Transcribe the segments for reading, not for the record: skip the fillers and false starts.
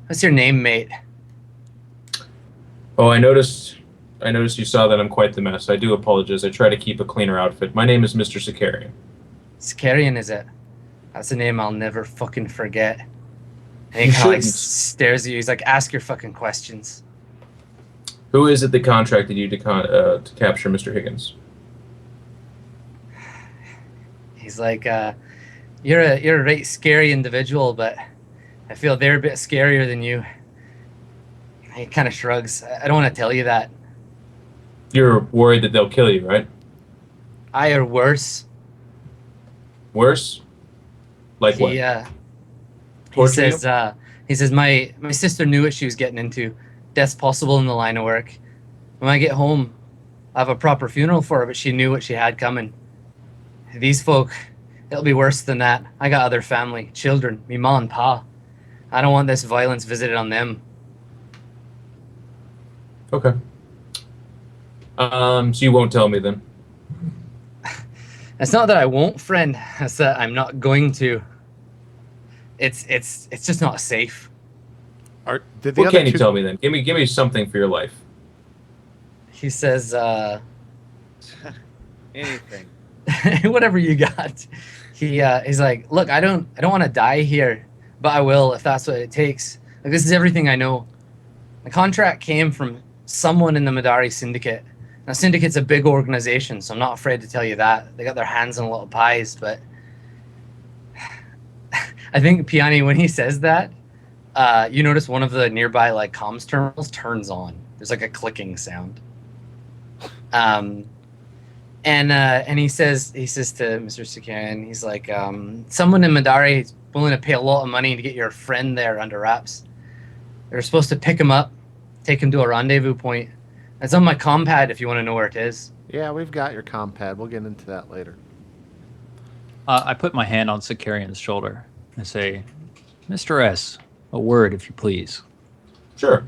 What's your name, mate? Oh, I noticed you saw that I'm quite the mess. I do apologize. I try to keep a cleaner outfit. My name is Mr. Sicarian. Sicarian, is it? That's a name I'll never fucking forget. And he kind of like stares at you. He's like, ask your fucking questions. Who is it that contracted you to capture Mr. Higgins? He's like, you're a right scary individual, but I feel they're a bit scarier than you. He kind of shrugs. I don't want to tell you that. You're worried that they'll kill you, right? I or worse. Worse? Like what? He says my sister knew what she was getting into. Death's possible in the line of work. When I get home, I have a proper funeral for her, but she knew what she had coming. These folk, it'll be worse than that. I got other family, children, me ma and pa. I don't want this violence visited on them. Okay. So you won't tell me then? It's not that I won't, friend. It's that I'm not going to. It's just not safe. What can you tell me then? Give me something for your life. He says, anything. Whatever you got. He's like, look, I don't want to die here, but I will if that's what it takes. Like, this is everything I know. The contract came from someone in the Madari Syndicate. Now, Syndicate's a big organization, so I'm not afraid to tell you that. They got their hands on little pies, but I think Piani, when he says that, you notice one of the nearby like comms terminals turns on. There's like a clicking sound. And he says to Mr. Sicarian, he's like, someone in Madari is willing to pay a lot of money to get your friend there under wraps. They're supposed to pick him up, take him to a rendezvous point. It's on my compad if you want to know where it is. Yeah, we've got your compad. We'll get into that later. I put my hand on Sicarian's shoulder and say, Mr. S, a word, if you please. Sure.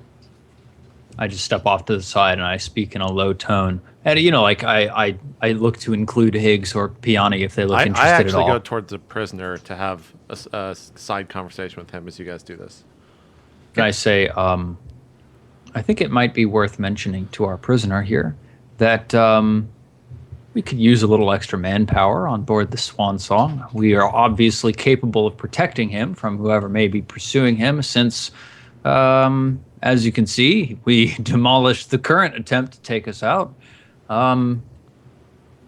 I just step off to the side and I speak in a low tone. And, you know, like I look to include Higgs or Piani if they look interested at all. I actually go towards the prisoner to have a side conversation with him as you guys do this. And I say, I think it might be worth mentioning to our prisoner here that we could use a little extra manpower on board the Swan Song. We are obviously capable of protecting him from whoever may be pursuing him since, as you can see, we demolished the current attempt to take us out.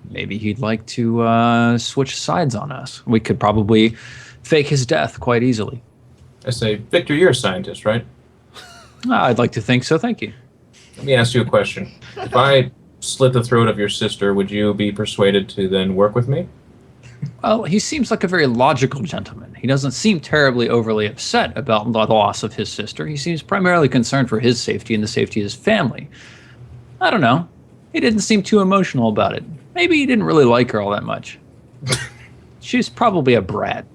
Maybe he'd like to switch sides on us. We could probably fake his death quite easily. I say, Victor, you're a scientist, right? I'd like to think so, thank you. Let me ask you a question. If I slit the throat of your sister, would you be persuaded to then work with me? Well, he seems like a very logical gentleman. He doesn't seem terribly overly upset about the loss of his sister. He seems primarily concerned for his safety and the safety of his family. I don't know. He didn't seem too emotional about it. Maybe he didn't really like her all that much. She's probably a brat.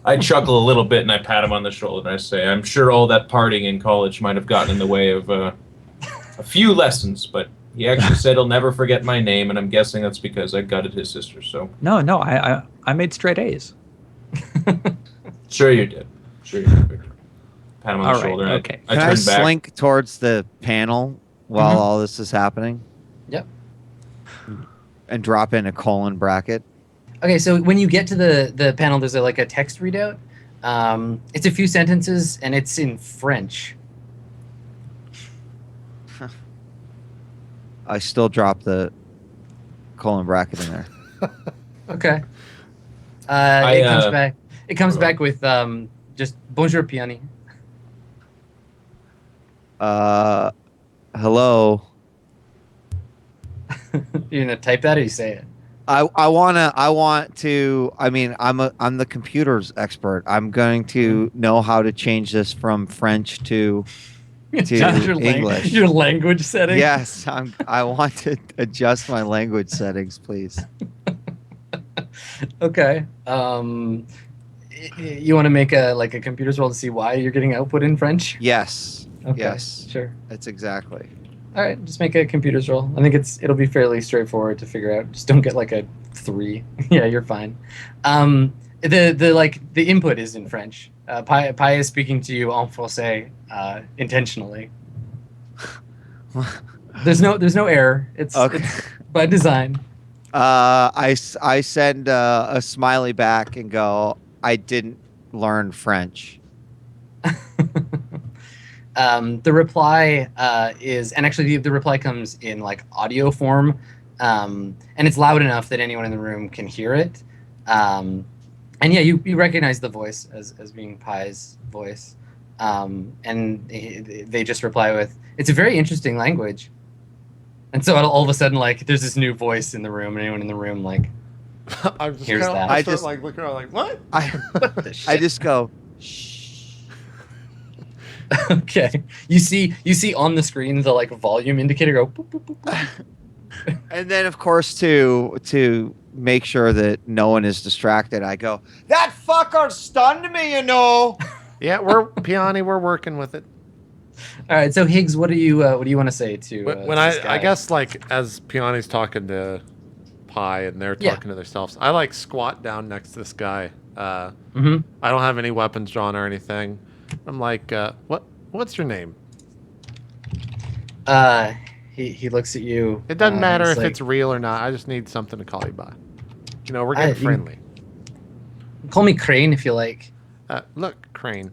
I chuckle a little bit and I pat him on the shoulder and I say, I'm sure all that partying in college might have gotten in the way of a few lessons, but he actually said he'll never forget my name, and I'm guessing that's because I gutted his sister, so... No, I made straight A's. Sure you did. Sure you did, Victor. Pat him on the shoulder. Okay. Can I slink towards the panel while all this is happening? Yep. And drop in a colon bracket? Okay, so when you get to the panel, there's like a text readout. It's a few sentences, and it's in French. I still drop the colon bracket in there. Okay. It comes back. It comes back with just bonjour, Piani. Hello. You're gonna type that, or you say it? I'm the computers expert. I'm going to know how to change this from French to English. Your language settings? Yes, I want to adjust my language settings, please. Okay. You want to make a computers roll to see why you're getting output in French? Yes. Okay, yes. Sure. That's exactly. All right, just make a computers roll. I think it'll be fairly straightforward to figure out. Just don't get like a 3. Yeah, you're fine. The input is in French. Pi is speaking to you en français, intentionally. There's no error. It's by design. I send a smiley back and go, I didn't learn French. The reply is, and actually the reply comes in like audio form, and it's loud enough that anyone in the room can hear it. And yeah, you recognize the voice as being Pi's voice, and they just reply with, "It's a very interesting language." And so all of a sudden, like, there's this new voice in the room, and anyone in the room like hears that. I just like looking around like, what? What the shit? I just go, shh. Okay. You see on the screen the like volume indicator go boop, boop, boop, boop. And then, of course, to make sure that no one is distracted, I go, that fucker stunned me, you know. Yeah, we're Piani. We're working with it. All right, so Higgs, what do you want to say to When this guy? I guess like as Piani's talking to Pi and they're talking to themselves, I like squat down next to this guy. I don't have any weapons drawn or anything. I'm like, what's your name? He looks at you. It doesn't matter if like, it's real or not. I just need something to call you by. You know, we're getting friendly. Call me Crane if you like. Look, Crane.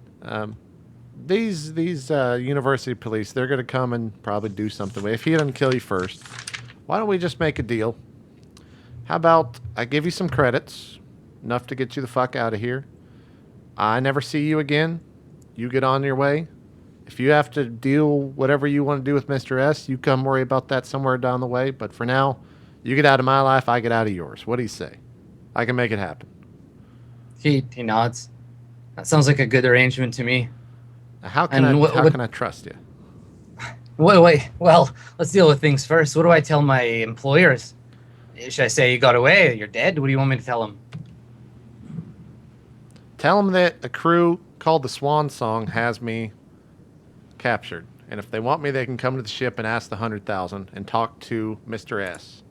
These university police, they're going to come and probably do something. If he doesn't kill you first, why don't we just make a deal? How about I give you some credits, enough to get you the fuck out of here. I never see you again. You get on your way. If you have to deal whatever you want to do with Mr. S, you come worry about that somewhere down the way. But for now, you get out of my life, I get out of yours. What do you say? I can make it happen. He nods. That sounds like a good arrangement to me. How can I trust you? Wait. Well, let's deal with things first. What do I tell my employers? Should I say you got away? You're dead? What do you want me to tell them? Tell them that a crew called the Swan Song has me captured, and if they want me, they can come to the ship and ask the 100,000 and talk to Mr. S.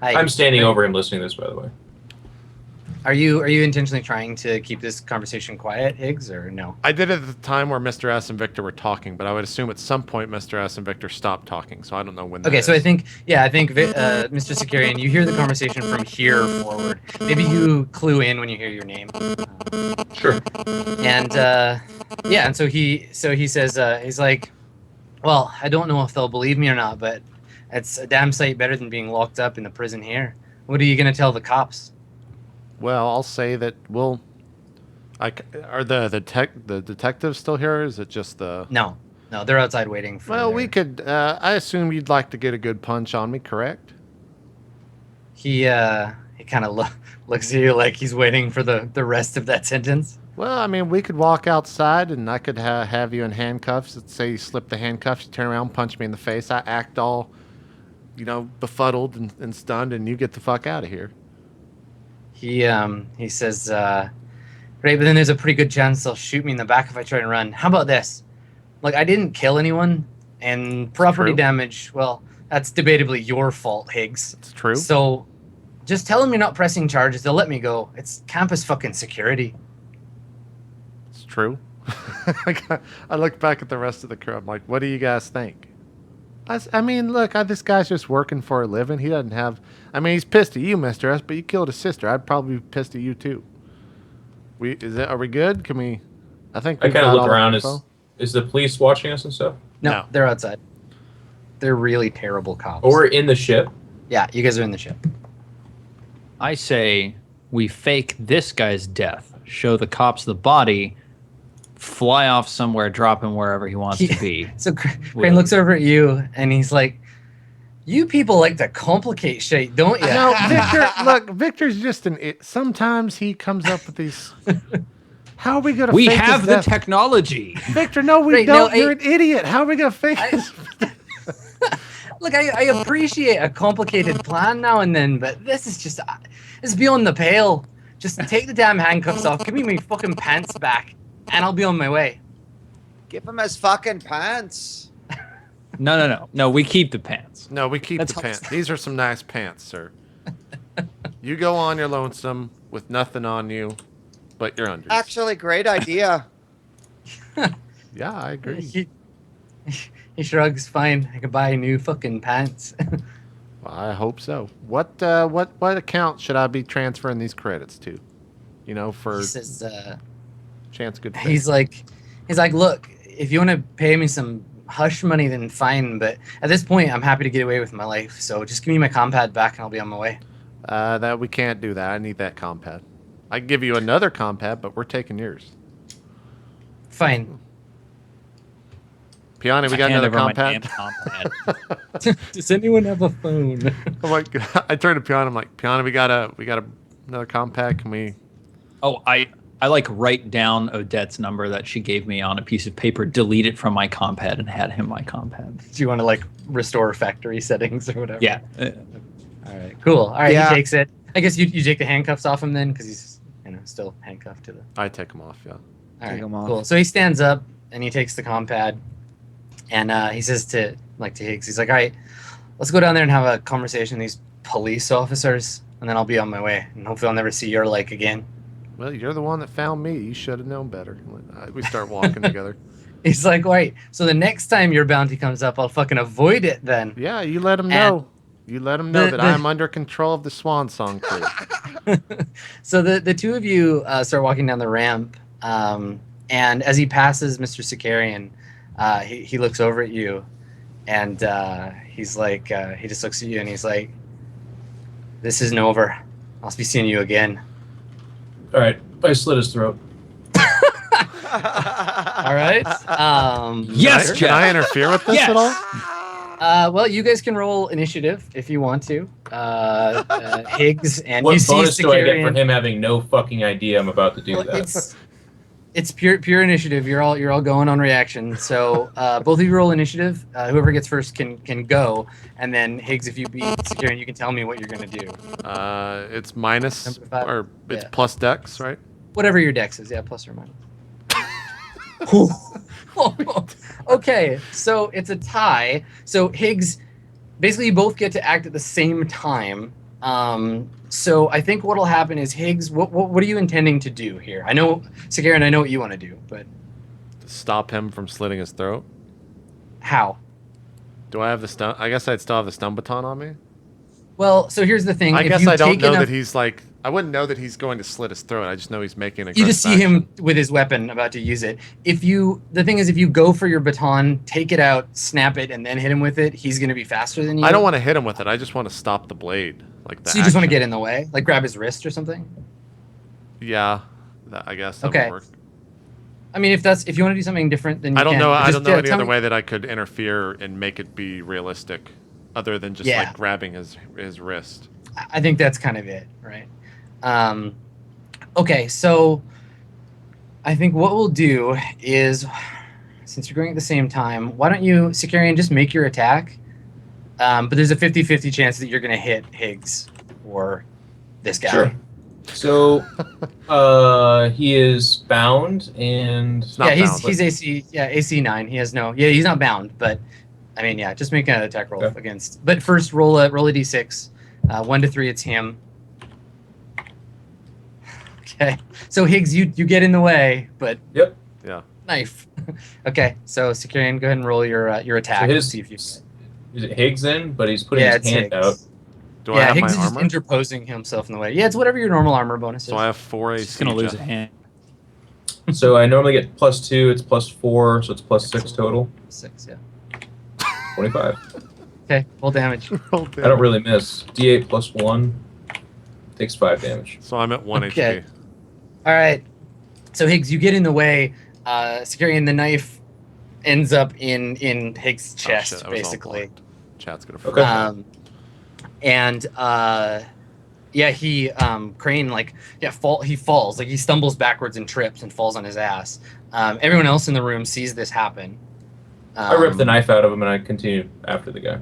I'm standing over him listening to this, by the way. Are you intentionally trying to keep this conversation quiet, Higgs, or no? I did it at the time where Mr. S and Victor were talking, but I would assume at some point Mr. S and Victor stopped talking, so I don't know when that Okay, is. so I think Mr. Securian, you hear the conversation from here forward. Maybe you clue in when you hear your name. Sure. And and so he says, he's like, well, I don't know if they'll believe me or not, but it's a damn sight better than being locked up in the prison here. What are you gonna tell the cops? Well, I'll say that are the detectives still here, or is it just the... No, they're outside waiting for Well, we could, I assume you'd like to get a good punch on me, correct? He kind of looks at you like he's waiting for the rest of that sentence. Well, I mean, we could walk outside and I could have you in handcuffs. Let's say you slip the handcuffs, you turn around, punch me in the face. I act all, befuddled and stunned, and you get the fuck out of here. He says, great, but then there's a pretty good chance they'll shoot me in the back if I try and run. How about this? Like, I didn't kill anyone, and property damage, well, that's debatably your fault, Higgs. It's true. So just tell them you're not pressing charges. They'll let me go. It's campus fucking security. It's true. I look back at the rest of the crew. I'm like, what do you guys think? I mean, look, this guy's just working for a living. He doesn't have... I mean, he's pissed at you, Mr. S, but you killed his sister. I'd probably be pissed at you, too. Are we good? Can we... I think I kind of look around. Is the police watching us and stuff? No, they're outside. They're really terrible cops. Or in the ship? Yeah, you guys are in the ship. I say we fake this guy's death, show the cops the body, fly off somewhere, drop him wherever he wants to be. So Crane looks over at you and he's like, you people like to complicate shit, don't you? No, Victor, look, Victor's just sometimes he comes up with these... How are we going to We fake have his the death? technology. Victor, no, we don't. You're an idiot. How are we going to fake this? Look, I appreciate a complicated plan now and then, but this is beyond the pale. Just take the damn handcuffs off, give me my fucking pants back, and I'll be on my way. Give him his fucking pants. No, we keep the pants. No, we keep the pants. These are some nice pants, sir. You go on your lonesome with nothing on you. but you're under. Actually, great idea. Yeah, I agree. He shrugs. Fine, I could buy new fucking pants. Well, I hope so. What account should I be transferring these credits to? You know, for He says, chance good. Faith. he's like, look, if you want to pay me some hush money, then fine. But at this point, I'm happy to get away with my life. So just give me my compad back, and I'll be on my way. That we can't do that. I need that compad. I can give you another compad, but we're taking yours. Fine. Piani, we got another compad. Does anyone have a phone? I'm like, I turned to Piani. I'm like, Piani, we got another compad. Can we? Oh, I like write down Odette's number that she gave me on a piece of paper, delete it from my compad, and had him my compad. Do you want to like restore factory settings or whatever? Yeah. All right. Cool. All right. Yeah. He takes it. I guess you take the handcuffs off him then, because he's still handcuffed to the. I take them off. Yeah. All Take right. him off. Cool. So he stands up and he takes the compad, and he says to Higgs, he's like, all right, let's go down there and have a conversation with these police officers, and then I'll be on my way, and hopefully I'll never see your like again. Well, you're the one that found me. You should have known better. We start walking together. He's like, all right, so the next time your bounty comes up, I'll fucking avoid it then. Yeah, you let him know. You let him know that I'm under control of the Swan Song crew. So the two of you start walking down the ramp, and as he passes Mr. Sicarian, he looks over at you, and he's like, he just looks at you and he's like, this isn't over. I'll be seeing you again. All right, I slit his throat. All right. Yes, Can I interfere with this at all? Well, you guys can roll initiative if you want to. Higgs and What you see bonus do I get for Sicarian. him having no fucking idea I'm about to do Well, that? it's pure initiative. You're all going on reaction. So both of you roll initiative. Whoever gets first can go, and then Higgs, if you beat Sicarian, you can tell me what you're gonna do. It's minus Number 5? or it's Yeah. plus dex, right? Whatever your dex is, yeah, plus or minus. Okay, so it's a tie. So Higgs, basically, you both get to act at the same time. So I think what'll happen is Higgs, what are you intending to do here? I know, Sicarian, I know what you want to do, but Stop him from slitting his throat. how? Do I have the stun? I guess I'd still have the stun baton on me. Well, so here's the thing. I if guess you I don't take know enough- that he's like. I wouldn't know that he's going to slit his throat. I just know he's making a. You just see him with his weapon about to use it. The thing is, if you go for your baton, take it out, snap it, and then hit him with it, he's going to be faster than you. I don't want to hit him with it. I just want to stop the blade, like that. So you just want to get in the way, like grab his wrist or something. Yeah, I guess that Okay. would work. I mean, if you want to do something different, then you I don't can. know. But I just, don't know any tell other me- way that I could interfere and make it be realistic, other than just Yeah. like grabbing his wrist. I think that's kind of it, right? Okay, so I think what we'll do is, since you're going at the same time, why don't you, Sicarian, just make your attack? But there's a 50-50 chance that you're going to hit Higgs or this guy. Sure. So, he is bound and Not Yeah, bound, he's AC 9. He has no. Yeah, he's not bound, but I mean, yeah, just make an attack roll Okay. against. But first, roll a d6. 1 to 3, it's him. Okay, so Higgs, you get in the way, but Yep. Yeah. knife. Okay, so Sicarian, go ahead and roll your attack. So his- see if you. Is it Higgs in? But he's putting Yeah, his it's hand Higgs. out. Do I Yeah, have Higgs is my just armor? interposing himself in the way. Yeah, it's whatever your normal armor bonus is. So I have 4 AC. He's gonna lose a Jeff. hand. So I normally get +2. It's +4, so it's +6 total. 6. Yeah. 25. Okay, roll damage. Roll I don't really miss. D8 +1 takes 5 damage. So I'm at 1 Okay. HP. All right. So Higgs, you get in the way. Sicarian, the knife ends up in Higgs' Oh, chest, shit, that was all basically. blocked. Chat's gonna. Okay. And he Crane he falls, like he stumbles backwards and trips and falls on his ass. Everyone else in the room sees this happen. I rip the knife out of him and I continue after the guy.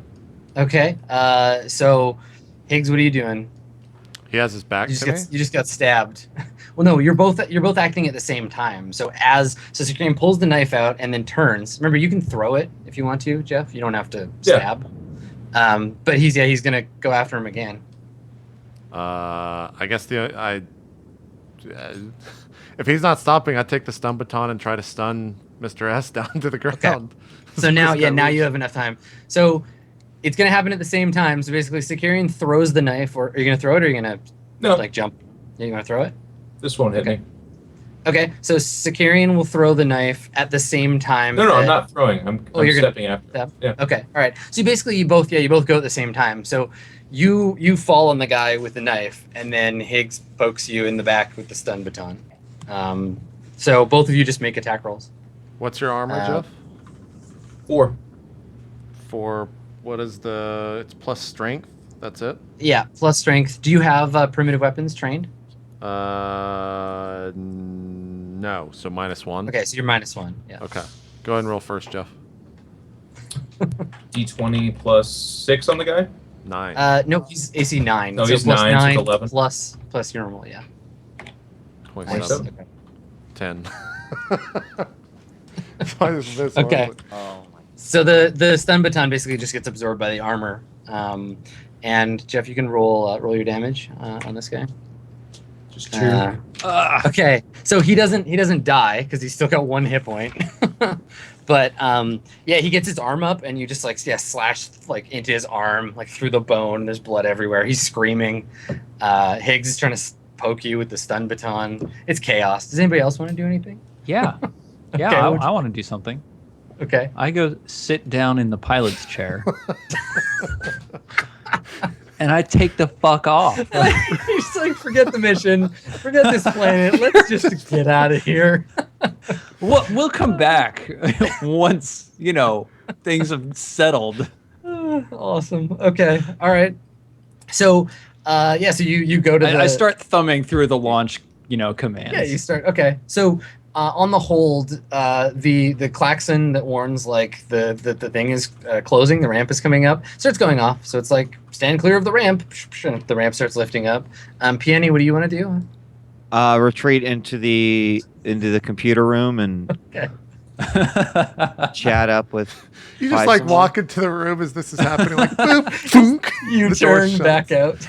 Okay. So Higgs, what are you doing? He has his back You to me. just got stabbed. Well, no, you're both acting at the same time. So Sicarian pulls the knife out and then turns. Remember, you can throw it if you want to, Jeff. You don't have to stab. But he's gonna go after him again. I guess If he's not stopping, I take the stun baton and try to stun Mr. S down to the ground. So now, now you have enough time. So it's going to happen at the same time. So basically, Securian throws the knife, or are you going to throw it, or are you going to like jump? Are you going to throw it? This won't hit me. Okay, so Securian will throw the knife at the same time. No, I'm not throwing. I'm stepping after. Yeah. Okay, all right. So basically, you both go at the same time. So you fall on the guy with the knife, and then Higgs pokes you in the back with the stun baton. So both of you just make attack rolls. What's your armor, Geoff? 4. For what is it's plus strength? That's it? Yeah, plus strength. Do you have primitive weapons trained? No. So -1. Okay, so you're -1. Yeah. Okay. Go ahead and roll first, Geoff. D20 plus 6 on the guy? 9. No, he's AC 9. No, so he's plus 9, so 11. plus your normal, yeah. 27. Okay. 10. Okay. Oh my. So the stun baton basically just gets absorbed by the armor. And Geoff, you can roll your damage on this guy. Just 2. Okay, so he doesn't die because he's still got 1 hit point. But yeah, he gets his arm up, and you just slash into his arm, through the bone. There's blood everywhere. He's screaming. Higgs is trying to poke you with the stun baton. It's chaos. Does anybody else want to do anything? Yeah. Yeah, Okay, I want to do something. Okay. I go sit down in the pilot's chair. And I take the fuck off. He's forget the mission, forget this planet. Let's just get out of here. We'll come back once, things have settled. Awesome. Okay. All right. So, so you go to I start thumbing through the launch, commands. Yeah, you start. Okay. So, on the hold, the klaxon that warns the thing is closing, the ramp is coming up, starts going off. So it's stand clear of the ramp. The ramp starts lifting up. Peony, what do you want to do? Retreat into the computer room and chat up with. You just walk into the room as this is happening, boop, boonk. You turn back out.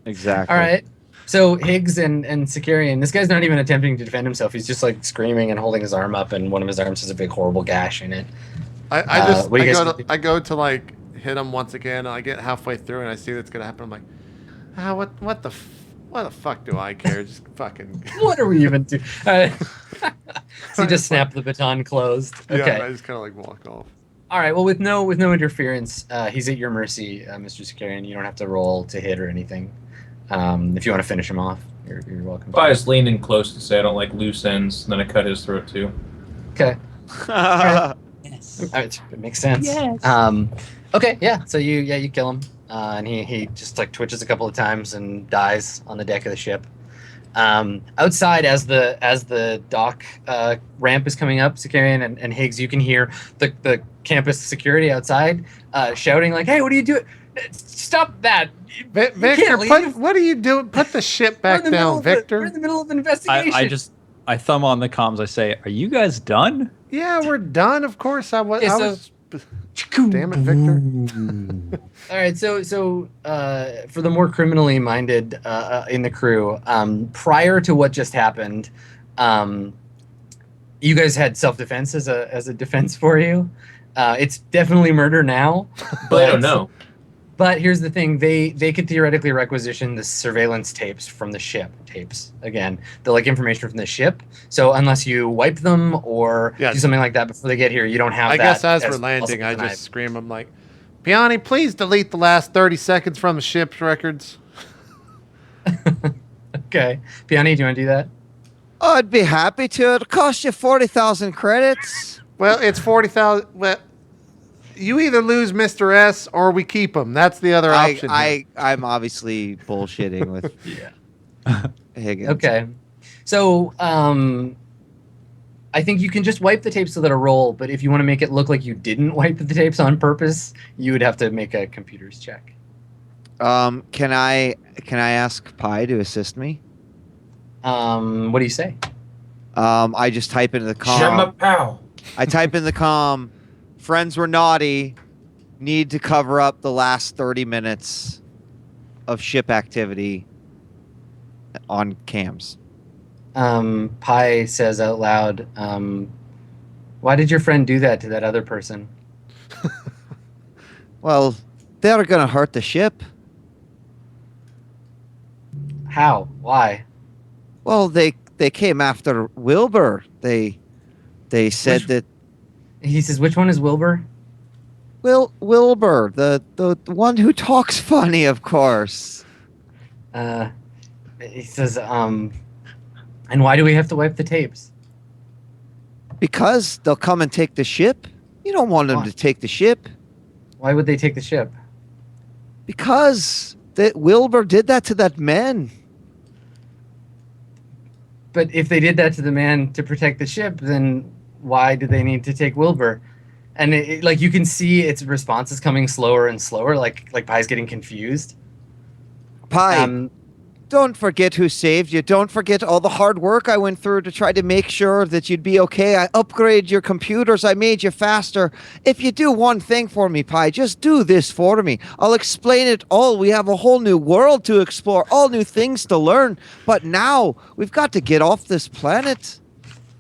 Exactly. All right. So Higgs and Securian, this guy's not even attempting to defend himself. He's just screaming and holding his arm up, and one of his arms has a big horrible gash in it. I go to hit him once again, and I get halfway through, and I see that's gonna happen. I'm like, what the fuck do I care? Just fucking. What are we even doing? So you just snap the baton closed. Okay. Yeah, I just kind of walk off. All right. Well, with no interference, he's at your mercy, Mr. Securian. You don't have to roll to hit or anything. If you want to finish him off, you're welcome. I just leaned in close to say I don't like loose ends, and then I cut his throat too. Okay. Right. Yes. It makes sense. Yes. Okay. Yeah. So you kill him, and he just twitches a couple of times and dies on the deck of the ship. Outside, as the dock ramp is coming up, Securian and Higgs, you can hear the campus security outside shouting "Hey, what are you doing? Stop that!" Victor, what are you doing? Put the ship back down, Victor. We're in the middle of an investigation. I thumb on the comms. I say, "Are you guys done?" Yeah, we're done. Of course, I was. Damn it, Victor. All right, so for the more criminally minded in the crew, prior to what just happened, you guys had self-defense as a defense for you. It's definitely murder now, but I don't know. But here's the thing: they could theoretically requisition the surveillance tapes from the ship. Tapes again, the information from the ship. So unless you wipe them or do something like that before they get here, you don't have. I guess as we're landing, I just scream. I'm like, Peony, please delete the last 30 seconds from the ship's records. Okay, Peony, do you want to do that? Oh, I'd be happy to. It'll cost you 40,000 credits. Well, it's 40,000. Well, you either lose Mr. S or we keep him. That's the other option. I'm obviously bullshitting with Higgins. Okay. So I think you can just wipe the tapes so that a roll, but if you want to make it look like you didn't wipe the tapes on purpose, you would have to make a computer's check. Can I ask Pi to assist me? What do you say? I just type into the comm. Shema pow. I type in the comm. Friends were naughty. Need to cover up the last 30 minutes of ship activity on cams. Pi says out loud, why did your friend do that to that other person? Well, they're gonna hurt the ship. How? Why? Well, they came after Wilbur. They said that He says, which one is Wilbur? Wilbur, the one who talks funny, of course. He says, and why do we have to wipe the tapes? Because they'll come and take the ship. You don't want them Why? to take the ship. Why would they take the ship? Because that Wilbur did that to that man. But if they did that to the man to protect the ship, then why do they need to take Wilbur? And like you can see its response is coming slower and slower, like Pi's getting confused. Pi, don't forget who saved you. Don't forget all the hard work I went through to try to make sure that you'd be okay. I upgraded your computers. I made you faster. If you do one thing for me, Pi, just do this for me. I'll explain it all. We have a whole new world to explore, all new things to learn. But now we've got to get off this planet.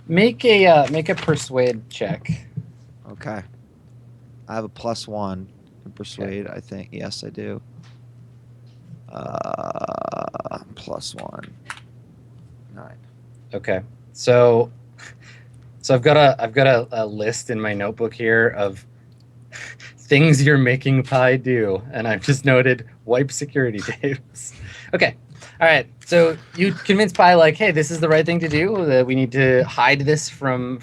Make a persuade check. Okay. I have a +1 in persuade, I think. Yes, I do. +1. 9. Okay. So I've got a list in my notebook here of things you're making Pi do, and I've just noted wipe security tapes. Okay. All right. So you convince Pi like, hey, this is the right thing to do. That we need to hide this from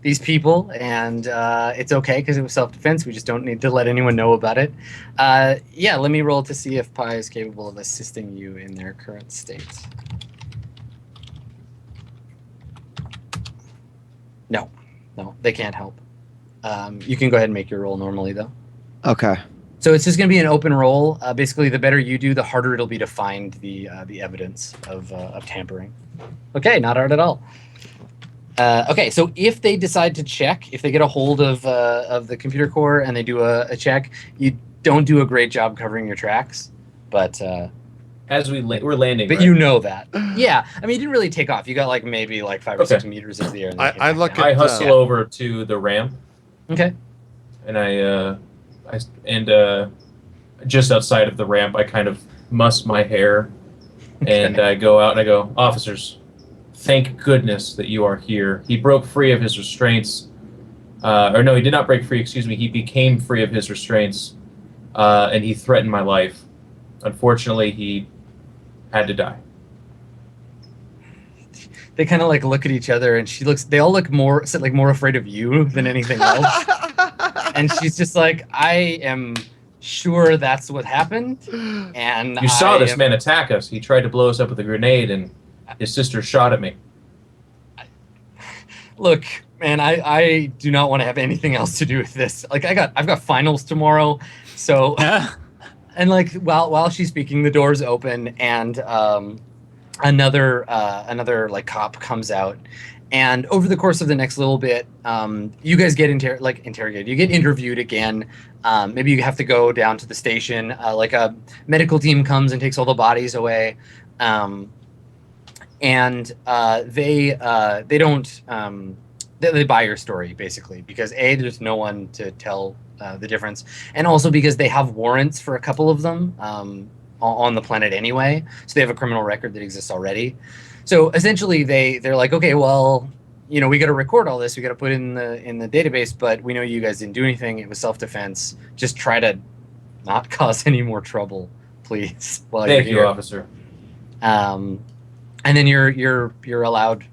these people, and it's okay because it was self-defense. We just don't need to let anyone know about it. Yeah, let me roll to see if Pi is capable of assisting you in their current state. No, they can't help. You can go ahead and make your roll normally, though. Okay. So it's just going to be an open roll. Basically, the better you do, the harder it'll be to find the evidence of tampering. Okay, not hard at all. Okay, so if they decide to check, if they get a hold of the computer core and they do a check, you don't do a great job covering your tracks, but As we're landing, but right? you know that. Yeah, I mean, you didn't really take off. You got like maybe like 5 or 6 meters into the air. And then I came look back down. I at- hustle over to the ramp, Okay. and just outside of the ramp, I kind of muss my hair, and I go out and I go, officers, thank goodness that you are here. He broke free of his restraints. Or no, he did not break free, excuse me. He became free of his restraints, and he threatened my life. Unfortunately, he had to die. They kind of like look at each other, and they all look more afraid of you than anything else. And she's just like, I am sure that's what happened. And You saw this man attack us. He tried to blow us up with a grenade, and his sister shot at me. Look, man, I do not want to have anything else to do with this. Like I've got finals tomorrow, so and like while she's speaking, the doors open and another like cop comes out, and over the course of the next little bit, you guys get interrogated. You get interviewed again. Maybe you have to go down to the station. Like a medical team comes and takes all the bodies away, and they don't. They buy your story basically because there's no one to tell the difference, and also because they have warrants for a couple of them on the planet anyway, so they have a criminal record that exists already. So essentially, they're like, okay, well, we got to record all this, we got to put it in the database, but we know you guys didn't do anything. It was self-defense. Just try to not cause any more trouble, please. Thank you, officer. And then you're allowed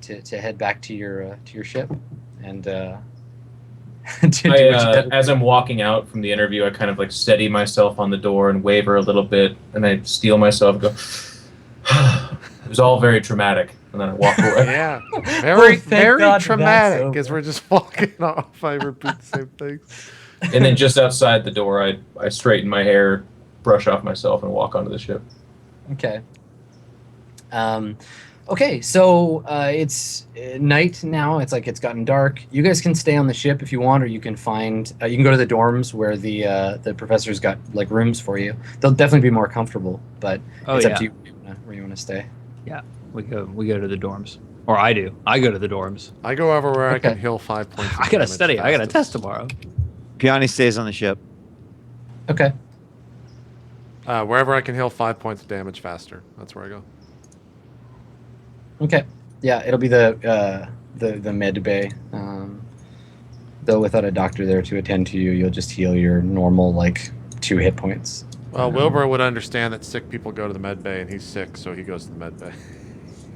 to head back to your ship and as I'm walking out from the interview, I kind of like steady myself on the door and waver a little bit, and I steel myself and go, it was all very traumatic, and then I walk away. Yeah, Thank very God traumatic that's as we're just walking off. I repeat the same things. And then just outside the door, I straighten my hair, brush off myself, and walk onto the ship. Okay. Okay, so it's night now. It's gotten dark. You guys can stay on the ship if you want, or you can find you can go to the dorms where the professor's got rooms for you. They'll definitely be more comfortable, but it's up to you where you want to stay. Yeah. We go to the dorms, or I do. I go to the dorms. I go over where I Okay. can heal 5 points. of I gotta damage study. I got a fastest. test tomorrow. Piani stays on the ship. Okay. Wherever I can heal 5 points of damage faster. That's where I go. Okay. Yeah, it'll be the med bay. Though without a doctor there to attend to you, you'll just heal your normal 2 hit points. Well, Wilbur would understand that sick people go to the med bay, and he's sick, so he goes to the med bay.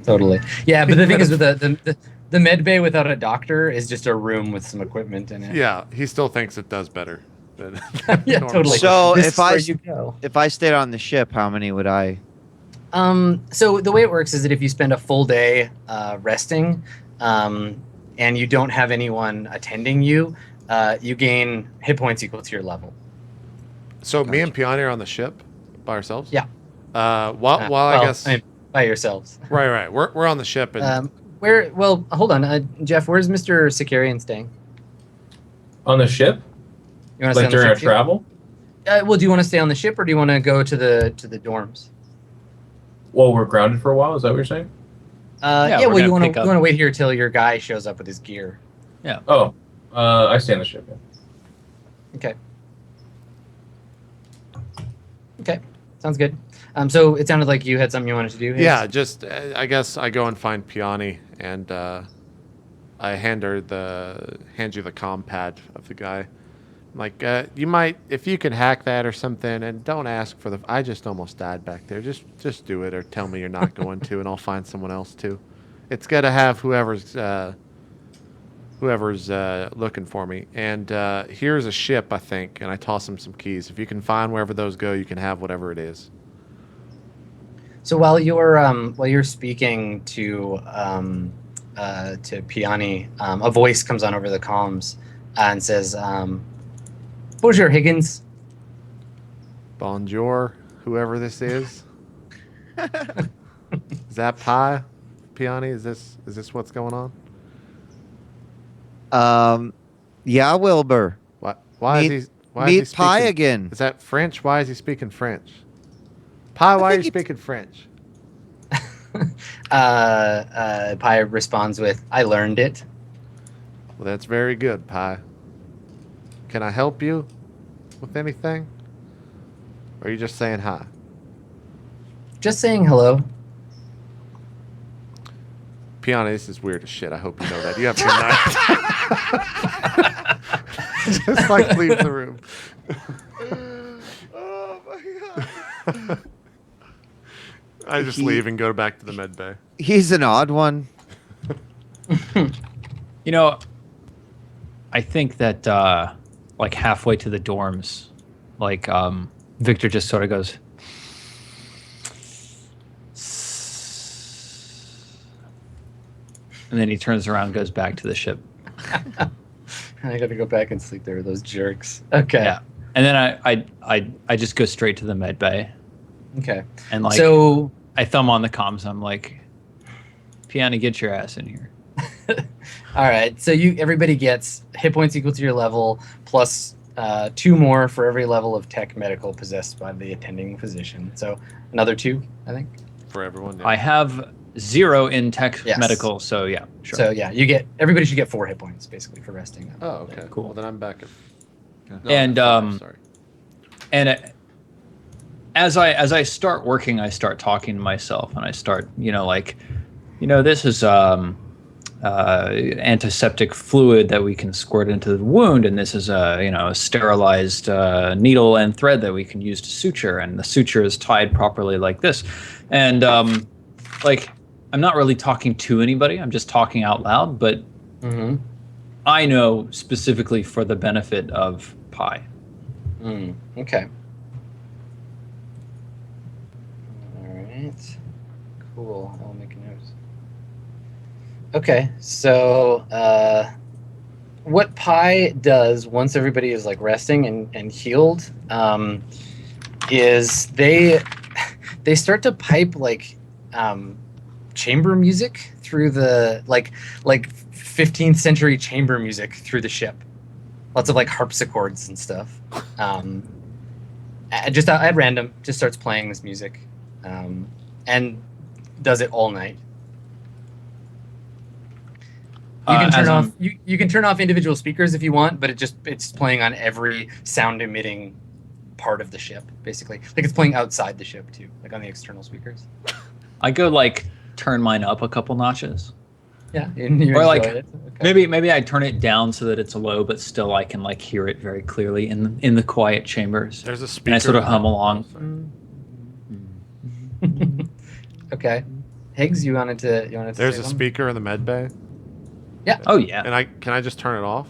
Totally. Yeah, but the thing is with the med bay without a doctor is just a room with some equipment in it. Yeah, he still thinks it does better. Than Yeah, normal. totally. So This if is where I you go. if I stayed on the ship, how many would I? So the way it works is that if you spend a full day resting, and you don't have anyone attending you, you gain hit points equal to your level. So me and Piani are on the ship by ourselves. Yeah. While I guess by yourselves. right. We're on the ship and Well, hold on, Jeff. Where's Mr. Sicarian staying? On the ship? You want to Like stay on during the our ship? travel? Well, do you want to stay on the ship or do you want to go to the dorms? Well, we're grounded for a while. Is that what you're saying? Yeah. we're Well, you gonna want pick up. to wait here till your guy shows up with his gear. Oh, I stay on the ship. Yeah. Okay. Okay. Sounds good. So it sounded like you had something you wanted to do. Hayes? yeah, just I guess I go and find Piani and I hand you the comm pad of the guy. I'm like, you might, if you can hack that or something, and don't ask for I just almost died back there. Just do it, or tell me you're not going to, and I'll find someone else to. It's got to have whoever's looking for me. And here's a ship, I think, and I toss him some keys. If you can find wherever those go, you can have whatever it is. So while you're speaking to Piani, a voice comes on over the comms and says, "Bonjour, Higgins." Bonjour, whoever this is. Is that Piani? Is this what's going on? Yeah, Wilbur. Why is he Meet Pi speaking- again. Is that French? Why is he speaking French? Pi, why are you think speaking French? Pi responds with, "I learned it." Well, that's very good, Pi. Can I help you with anything? Or are you just saying hi? Just saying hello. Piani, this is weird as shit. I hope you know that. You have a good night. Just leave the room. Oh my god. I just leave and go back to the med bay. He's an odd one. I think that halfway to the dorms, Victor just sort of goes, and then he turns around and goes back to the ship. I got to go back and sleep there with those jerks. Okay. Yeah. And then I just go straight to the med bay. Okay. And So I thumb on the comms. I'm like, Piani, get your ass in here. all right. So everybody gets hit points equal to your level plus 2 more for every level of tech medical possessed by the attending physician. So another 2, I think. For everyone. Yeah. I have 0 in tech Yes. medical, so yeah, sure. So yeah, everybody should get 4 hit points basically for resting. Oh, okay. Cool. Well, then I'm back at... And, I'm sorry. And as I start working, I start talking to myself, and I start, this is antiseptic fluid that we can squirt into the wound, and this is a sterilized needle and thread that we can use to suture, and the suture is tied properly like this, and I'm not really talking to anybody. I'm just talking out loud, but Mm-hmm. I know specifically for the benefit of Pi. Okay. All right. Cool. I'll make a note. Okay. So what Pi does once everybody is resting and healed is they start to pipe chamber music through the like 15th century chamber music through the ship. Lots of harpsichords and stuff. Just at random, just starts playing this music, and does it all night. You can turn as off I'm- you can turn off individual speakers if you want, but it's playing on every sound emitting part of the ship, basically. Like it's playing outside the ship too, like on the external speakers. I go like turn mine up a couple notches. Yeah, you Or enjoy like it. Okay. maybe I turn it down so that it's low, but still I can like hear it very clearly in the quiet chambers. There's a speaker. And I sort of hum along. Okay, Higgs, you wanted to There's say a something? speaker in the med bay, Oh yeah. and can I just turn it off?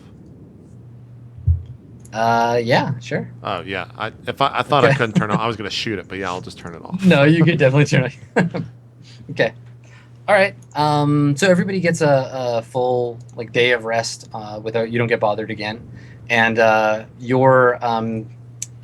Yeah, sure. Oh yeah. I thought I Okay. couldn't turn it off. I was gonna shoot it, but yeah, I'll just turn it off. No, you could definitely turn it. Okay. All right. So everybody gets a full like day of rest without you don't get bothered again, and your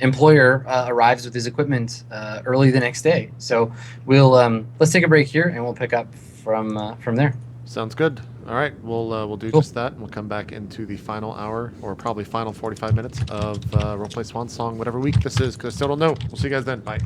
employer arrives with his equipment early the next day. So we'll let's take a break here and we'll pick up from there. Sounds good. All right, we'll do Cool. just that. We'll come back into the final hour, or probably final 45 minutes of Roleplay Swan Song, whatever week this is, because I still don't know. We'll see you guys then. Bye.